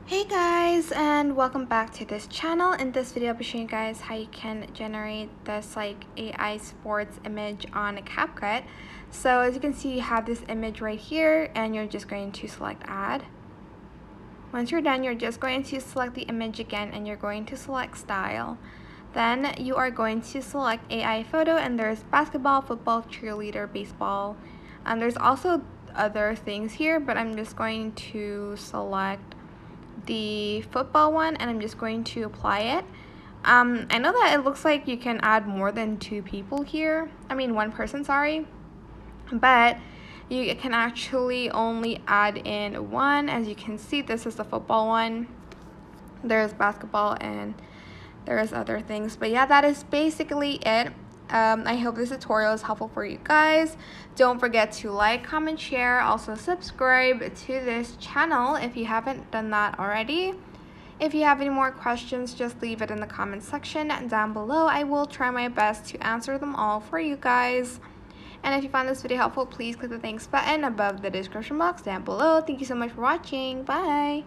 Hey guys, and welcome back to this channel. In this video I'll be showing you guys how you can generate this AI sports image on CapCut. So as you can see, you have this image right here and you're just going to select add. Once you're done, you're just going to select the image again and you're going to select style. Then you are going to select AI photo, and there's basketball, football, cheerleader, baseball, and there's also other things here, but I'm just going to select the football one and I'm just going to apply it. I know that it looks like you can add more than one person, sorry, but you can actually only add in one. As you can see, this is the football one, there's basketball, and there's other things, but yeah, that is basically it. I hope this tutorial is helpful for you guys. Don't forget to like, comment, share, also subscribe to this channel if you haven't done that already. If you have any more questions, just leave it in the comment section down below. I will try my best to answer them all for you guys. And if you found this video helpful, please click the thanks button above the description box down below. Thank you so much for watching. Bye!